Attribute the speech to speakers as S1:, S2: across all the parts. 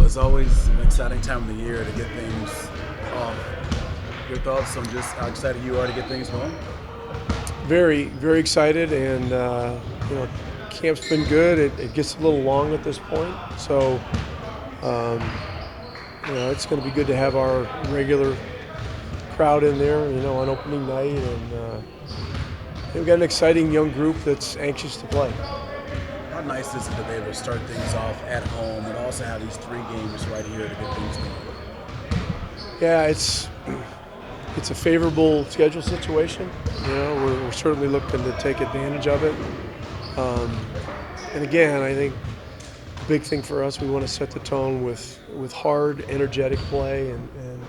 S1: it's always an exciting time of the year to get things off. Your thoughts on just how excited you are to get things going?
S2: Very, very excited, and camp's been good. It gets a little long at this point, so um, it's going to be good to have our regular crowd in there, on opening night, and we've got an exciting young group that's anxious to play.
S1: How nice is it to be able to start things off at home and also have these 3 games right here to get things going?
S2: Yeah, it's a favorable schedule situation. We're certainly looking to take advantage of it. And again, I think the big thing for us, we want to set the tone with hard, energetic play and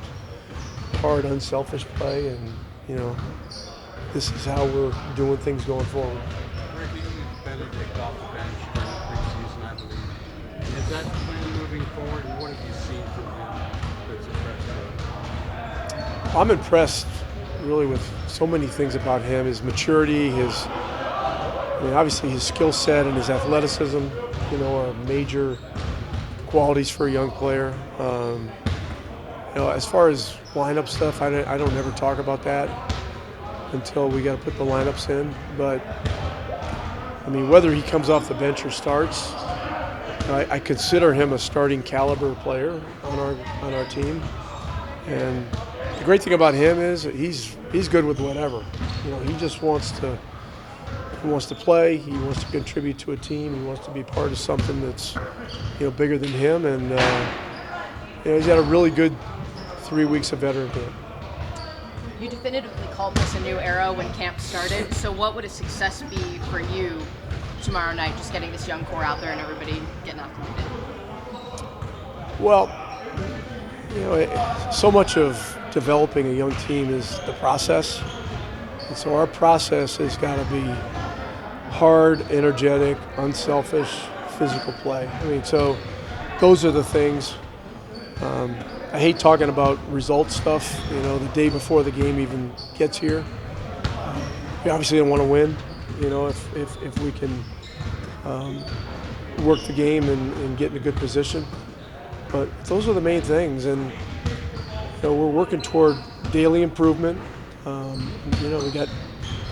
S2: hard, unselfish play. And, this is how we're doing things going forward.
S3: Rick, you used Bennedict off the bench during the preseason, I believe. Is that the plan moving forward, and what have you seen from him that's impressed you?
S2: I'm impressed really with so many things about him, his maturity, obviously his skill set and his athleticism, are major qualities for a young player. As far as lineup stuff, I don't ever talk about that until we got to put the lineups in. But, whether he comes off the bench or starts, I consider him a starting caliber player on our team. And the great thing about him is he's good with whatever. He just wants to play. He wants to contribute to a team. He wants to be part of something that's bigger than him. And he's had a really good 3 weeks of veteran camp.
S4: You definitively called this a new era when camp started. So what would a success be for you tomorrow night, just getting this young core out there and everybody getting acclimated?
S2: Well, so much of developing a young team is the process. And so our process has got to be hard, energetic, unselfish, physical play. So those are the things. I hate talking about result stuff, the day before the game even gets here. We obviously don't want to win, if we can work the game and get in a good position. But those are the main things, and we're working toward daily improvement. We got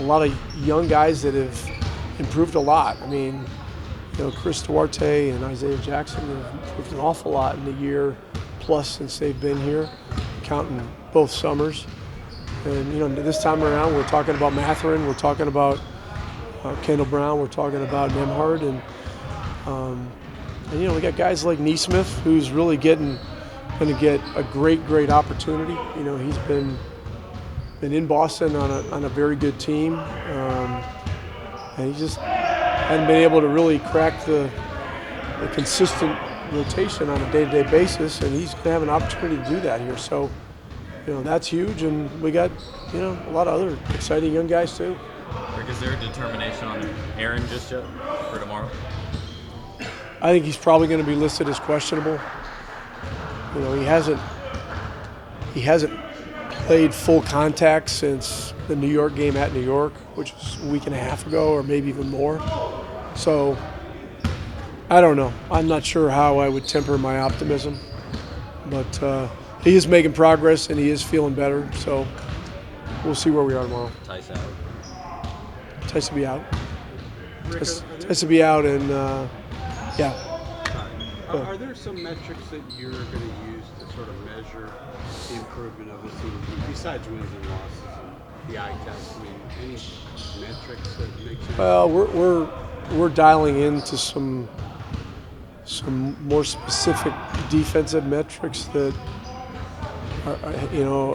S2: a lot of young guys that have improved a lot. Chris Duarte and Isaiah Jackson have improved an awful lot in the year plus since they've been here, counting both summers. And this time around, we're talking about Mathurin, we're talking about Kendall Brown, we're talking about Nemhard, and we got guys like Neesmith, who's really going to get a great opportunity. He's been in Boston on a very good team, and he just hadn't been able to really crack the consistent rotation on a day-to-day basis, and he's going to have an opportunity to do that here. So, that's huge, and we got, a lot of other exciting young guys too.
S5: Rick, is there a determination on Aaron just yet for tomorrow?
S2: I think he's probably going to be listed as questionable. He hasn't played full contact since the New York game at New York, which was a week and a half ago, or maybe even more. So I don't know. I'm not sure how I would temper my optimism, but he is making progress and he is feeling better. So we'll see where we are tomorrow.
S5: Tice out.
S2: Tice will be out. Tice will be out, and yeah.
S3: Are there some metrics that you're going to use to sort of measure the improvement of the team besides wins and losses and the eye test? Any metrics that make sense?
S2: Well, we're dialing into some more specific defensive metrics that are,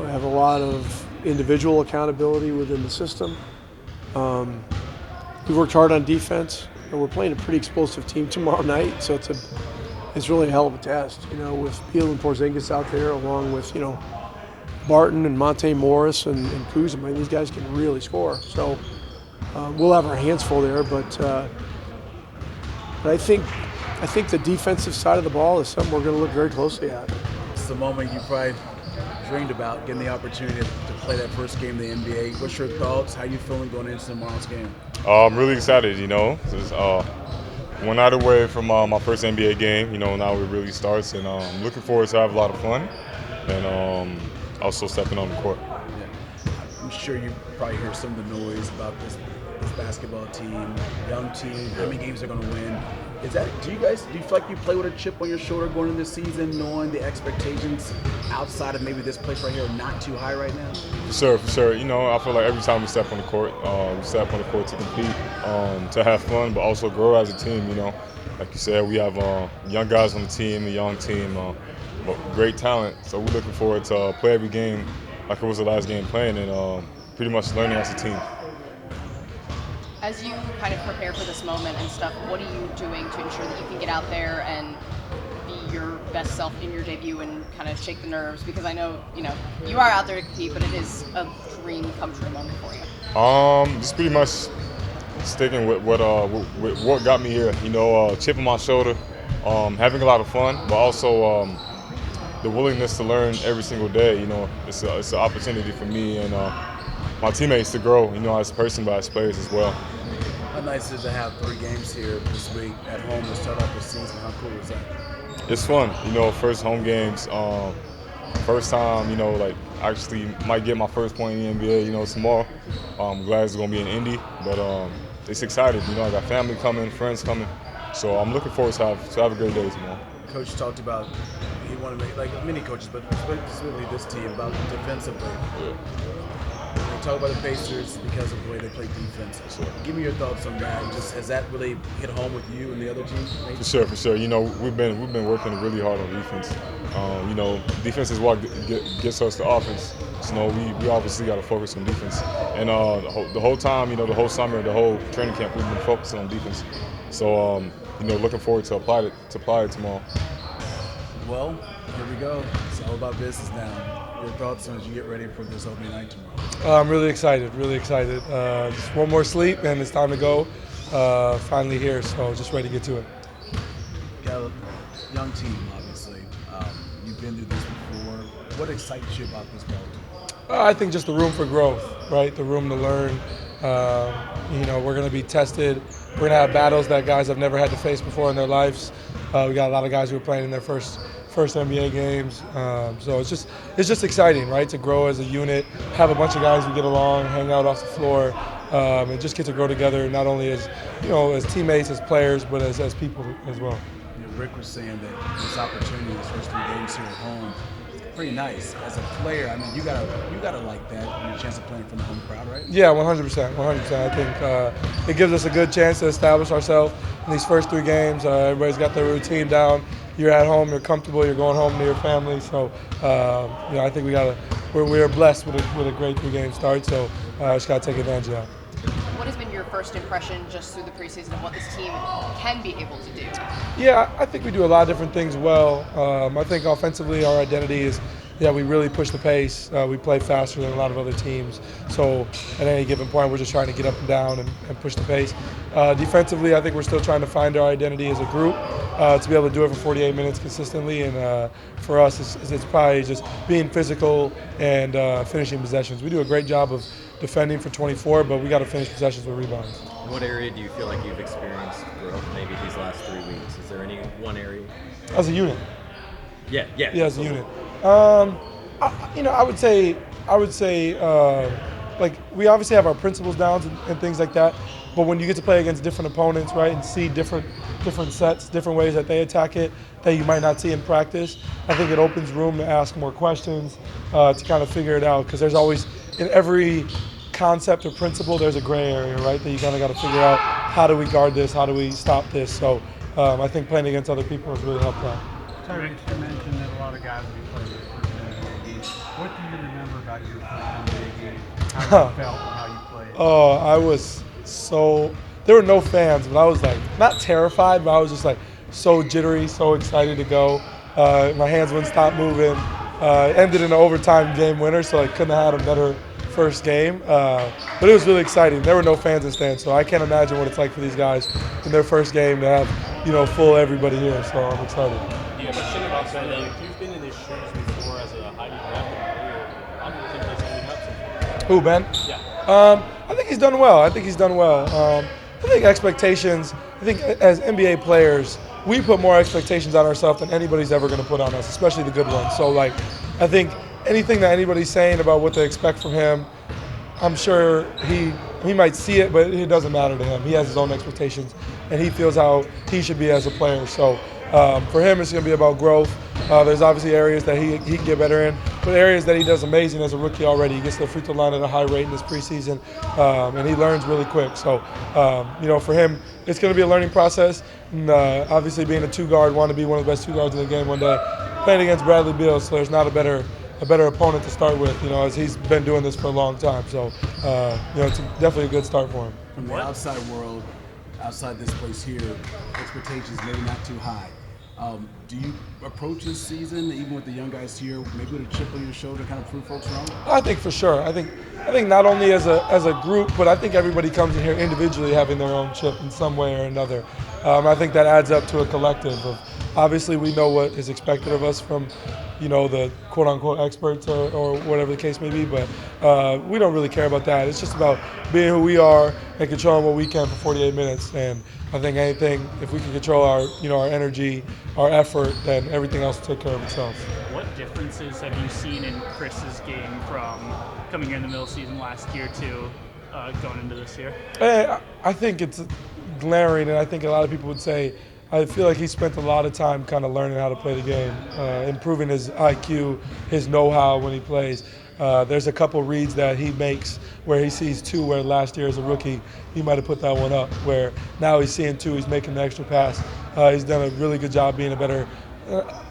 S2: have a lot of individual accountability within the system. We worked hard on defense, and we're playing a pretty explosive team tomorrow night, so it's really a hell of a test, with Beal and Porzingis out there, along with, Barton and Monte Morris and Kuzma. These guys can really score. So we'll have our hands full there, but I think the defensive side of the ball is something we're going to look very closely at.
S1: It's the moment you probably dreamed about, getting the opportunity to play that first game in the NBA. What's your thoughts? How you feeling going into tomorrow's game?
S6: I'm really excited, It's one night away from my first NBA game. Now it really starts, and I'm looking forward to have a lot of fun, and also stepping on the court.
S1: I'm sure you probably hear some of the noise about this basketball team, young team, how many games they're going to win. Do you feel like you play with a chip on your shoulder going into this season, knowing the expectations outside of maybe this place right here are not too high right now?
S6: For sure. I feel like every time we step on the court, we step on the court to compete, to have fun, but also grow as a team. Like you said, we have young guys on the team, a young team, but great talent. So we're looking forward to play every game like it was the last game playing, and pretty much learning as a team.
S4: As you kind of prepare for this moment and stuff, what are you doing to ensure that you can get out there and be your best self in your debut and kind of shake the nerves? Because I know, you are out there to compete, but it is a dream come true moment for you.
S6: Just pretty much sticking with what got me here. Chip on my shoulder, having a lot of fun, but also the willingness to learn every single day. It's an opportunity for me and my teammates to grow, as a person, but as players as well.
S1: How nice is it to have 3 games here this week at home to start off the season? How cool is that?
S6: It's fun, first home games, first time, actually might get my first point in the NBA, tomorrow. I'm glad it's going to be in Indy, but it's exciting. I got family coming, friends coming, so I'm looking forward to have a great day tomorrow.
S1: Coach talked about he wanted to make, like many coaches, but specifically this team, about defensively.
S6: Yeah.
S1: They talk about the Pacers because of the way they play defense.
S6: Sure.
S1: Give me your thoughts on that. Has that really hit home with you and the other teams?
S6: For sure. We've been working really hard on defense. Defense is what gets us the offense. So, we obviously got to focus on defense. And the whole time, the whole summer, the whole training camp, we've been focusing on defense. So, looking forward to apply it tomorrow.
S1: Well, here we go. It's all about business now. Your thoughts as you get ready for this opening night tomorrow?
S2: I'm really excited. Just one more sleep, and it's time to go. Finally here, so just ready to get to it.
S1: Got a young team, obviously. You've been through this before. What excites you about this ball team?
S2: I think just the room for growth, right? The room to learn. We're going to be tested. We're going to have battles that guys have never had to face before in their lives. We got a lot of guys who are playing in their first NBA games. So it's just exciting, right? To grow as a unit, have a bunch of guys who get along, hang out off the floor, and just get to grow together, not only as as teammates, as players, but as people as well.
S1: Rick was saying that this opportunity, this first 3 games here at home, pretty nice. As a player, I mean, you gotta like that, and a chance of playing from the home crowd, right?
S2: Yeah, 100%. I think it gives us a good chance to establish ourselves in these first 3 games. Everybody's got their routine down. You're at home, you're comfortable, you're going home to your family. So, I think we're blessed with a great 3-game start. So, just gotta take advantage of that.
S4: What has been your first impression just through the preseason of what this team can be able to do?
S2: Yeah, I think we do a lot of different things well. I think offensively our identity is we really push the pace. We play faster than a lot of other teams. So at any given point, we're just trying to get up and down and push the pace. Defensively, I think we're still trying to find our identity as a group to be able to do it for 48 minutes consistently. And for us, it's probably just being physical and finishing possessions. We do a great job of defending for 24, but we got to finish possessions with rebounds.
S5: In what area do you feel like you've experienced growth maybe these last 3 weeks? Is there any one area?
S2: As a unit.
S5: Yeah.
S2: Yeah, as a unit. I would say, like, we obviously have our principles down and things like that, but when you get to play against different opponents, right, and see different sets, different ways that they attack it that you might not see in practice, I think it opens room to ask more questions, to kind of figure it out, because there's always, in every concept or principle, there's a gray area, right, that you kind of got to figure out, how do we guard this, how do we stop this? So I think playing against other people has really helped out.
S3: Tyrese, you mentioned that a lot of guys will be playing their first NBA game. What do you remember about your first NBA game? How you felt and how you played?
S2: Oh, I was there were no fans, but I was like, not terrified, but I was just like so jittery, so excited to go. My hands wouldn't stop moving. Ended in an overtime game winner, so I couldn't have had a better first game. But it was really exciting. There were no fans in stands, so I can't imagine what it's like for these guys in their first game to have, full everybody here, so I'm excited.
S7: Yeah, but shit about that, you've been in his shoes before as a highly drafted player. How do you think he's holding up so far?
S2: Who, Ben?
S7: Yeah.
S2: I think he's done well. I think expectations
S8: I think as NBA players, we put more expectations on ourselves than anybody's ever going to put on us, especially the good ones. So, like, I think anything that anybody's saying about what they expect from him, I'm sure he might see it, but it doesn't matter to him. He has his own expectations, and he feels how he should be as a player. So for him, it's going to be about growth. There's obviously areas that he can get better in, but areas that he does amazing as a rookie already. He gets to the free throw line at a high rate in this preseason, and he learns really quick. So, for him, it's going to be a learning process. And, obviously, being a two-guard, want to be one of the best two guards in the game one day. Playing against Bradley Beal, so there's not a better opponent to start with, as he's been doing this for a long time. So, it's definitely a good start for him.
S1: From the outside world, outside this place here, expectations maybe not too high. Do you approach this season, even with the young guys here, maybe with a chip on your shoulder, kind of prove folks wrong?
S8: I think for sure. I think not only as a group, but I think everybody comes in here individually having their own chip in some way or another. I think that adds up to a collective of, obviously we know what is expected of us from, the quote-unquote experts or whatever the case may be, but we don't really care about that. It's just about being who we are and controlling what we can for 48 minutes. And I think anything, if we can control our energy, our effort, then everything else will take care of itself.
S9: What differences have you seen in Chris's game from coming here in the middle of the season last year to going into this year?
S8: I think it's glaring, and I think a lot of people would say, I feel like he spent a lot of time kind of learning how to play the game, improving his IQ, his know-how when he plays. There's a couple reads that he makes where he sees two, where last year as a rookie, he might have put that one up, where now he's seeing two, he's making the extra pass. He's done a really good job being a better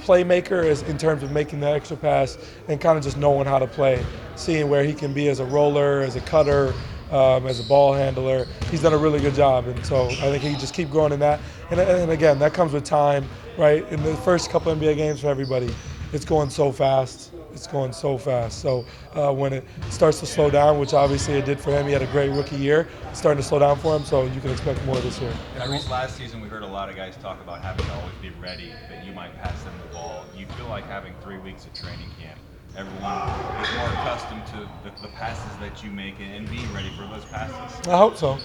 S8: playmaker in terms of making the extra pass and kind of just knowing how to play, seeing where he can be as a roller, as a cutter, as a ball handler. He's done a really good job, and so I think he just keep growing in that. And again, that comes with time, right? In the first couple NBA games for everybody, it's going so fast. So when it starts to slow down, which obviously it did for him, he had a great rookie year, it's starting to slow down for him, so you can expect more this year.
S10: Tyrese, last season we heard a lot of guys talk about having to always be ready, that you might pass them the ball. You feel like having 3 weeks of training camp, everyone is more accustomed to the passes that you make and being ready for those passes?
S8: I hope so.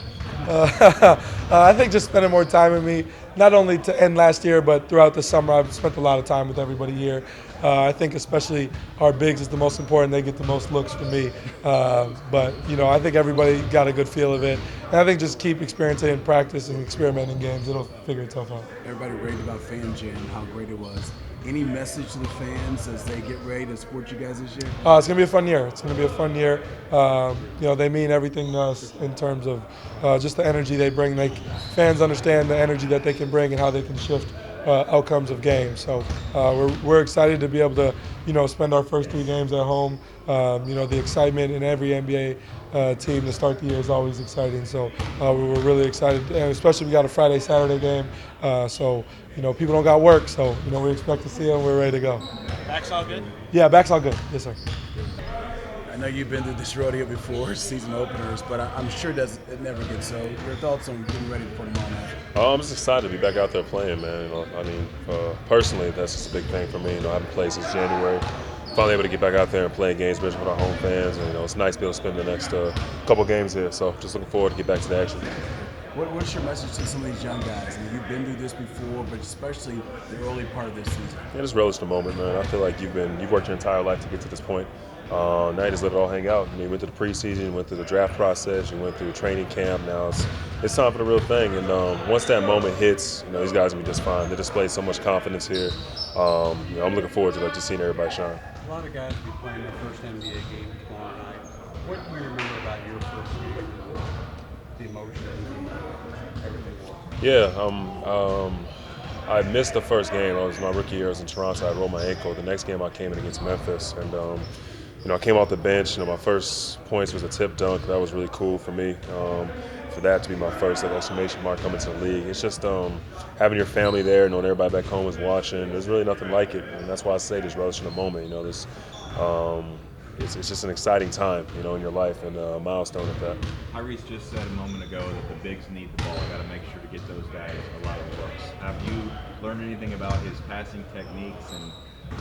S8: I think just spending more time with me, not only to end last year, but throughout the summer, I've spent a lot of time with everybody here. I think especially our bigs is the most important. They get the most looks from me. But I think everybody got a good feel of it. And I think just keep experiencing in practice and experimenting games. It'll figure itself out.
S1: Everybody raved about Fan Jam, how great it was. Any message to the fans as they get ready to support you guys this year?
S8: It's going to be a fun year. They mean everything to us in terms of just the energy they bring. Fans understand the energy that they can bring and how they can shift outcomes of games. So we're excited to be able to, spend our first 3 games at home. The excitement in every NBA team to start the year is always exciting. So we're really excited, and especially we got a Friday, Saturday game. So people don't got work. So we expect to see them. We're ready to go.
S9: Back's all good?
S8: Yeah, back's all good. Yes, sir.
S1: I know you've been through this rodeo before, season openers, but I'm sure it never gets so. Your thoughts on getting ready for tomorrow night?
S6: I'm just excited to be back out there playing, man. Personally, that's just a big thing for me. I haven't played since January. Finally able to get back out there and play games with our home fans, and it's nice to be able to spend the next couple games here. So just looking forward to get back to the action.
S1: What's your message to some of these young guys? You've been through this before, but especially the early part of this season.
S6: Yeah, just relish the moment, man. I feel like you've worked your entire life to get to this point. Now you just let it all hang out. You went through the preseason, you went through the draft process, you went through training camp. Now it's time for the real thing. And once that moment hits, these guys will be just fine. They display so much confidence here. I'm looking forward to just seeing everybody shine.
S3: A lot of guys will be playing their first NBA game tomorrow night. What do you remember about your first game, the emotions and everything?
S6: Yeah, I missed the first game. It was my rookie year. I was in Toronto. I rolled my ankle. The next game I came in against Memphis, and I came off the bench. My first points was a tip dunk. That was really cool for me. For that to be my first exclamation mark coming to the league. It's just having your family there, knowing everybody back home is watching. There's really nothing like it, and that's why I say just relish in the moment. It's just an exciting time, in your life, and a milestone at that.
S10: Tyrese just said a moment ago that the bigs need the ball. Got to make sure to get those guys a lot of looks. Have you learned anything about his passing techniques and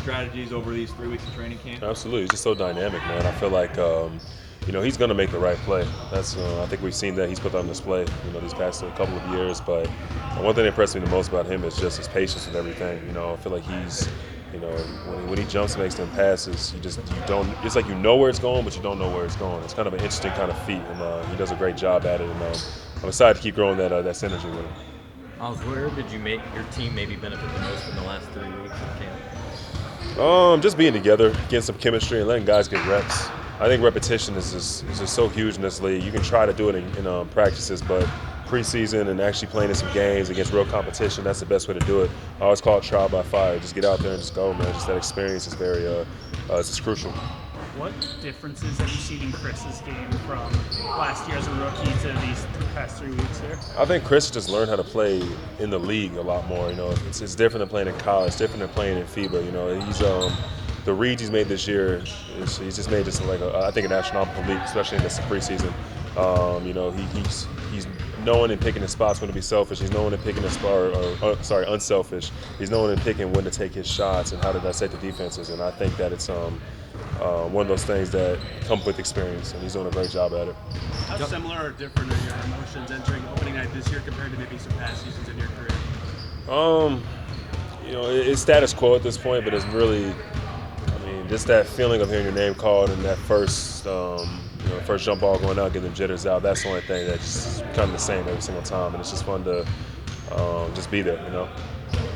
S10: strategies over these 3 weeks of training camp?
S6: Absolutely. He's just so dynamic, man. I feel like, he's going to make the right play. That's I think we've seen that he's put that on display, these past couple of years. But one thing that impressed me the most about him is just his patience with everything. You know, I feel like he's, you know, when he jumps and makes them passes, you don't. It's like you know where it's going, but you don't know where it's going. It's kind of an interesting kind of feat, and he does a great job at it. And I'm excited to keep growing that synergy with him.
S5: Myles, where did you make your team maybe benefit the most in the last 3 weeks of camp?
S6: Just being together, getting some chemistry, and letting guys get reps. I think repetition is just so huge in this league. You can try to do it in practices, but preseason and actually playing in some games against real competition, that's the best way to do it. I always call it trial by fire. Just get out there and just go, man. Just that experience is very, it's just crucial.
S9: What differences have you seen in Chris's game from last year as a rookie to these past 3 weeks here?
S6: I think Chris just learned how to play in the league a lot more. You know, it's different than playing in college, different than playing in FIBA. You know, he's the reads he's made this year, he's just made just like I think an astronomical leap, especially in this preseason. You know, he's knowing and picking his spots when to be selfish. He's knowing and picking his unselfish. He's knowing and picking when to take his shots and how to dissect the defenses. And I think that it's one of those things that come with experience, and he's doing a great job at it.
S11: How similar or different are your emotions entering opening night this year compared to maybe some past seasons in your career?
S6: You know, it's status quo at this point, but it's really, I mean, just that feeling of hearing your name called and that first jump ball going out, getting the jitters out. That's the only thing that just kind of the same every single time, and it's just fun to just be there, you know.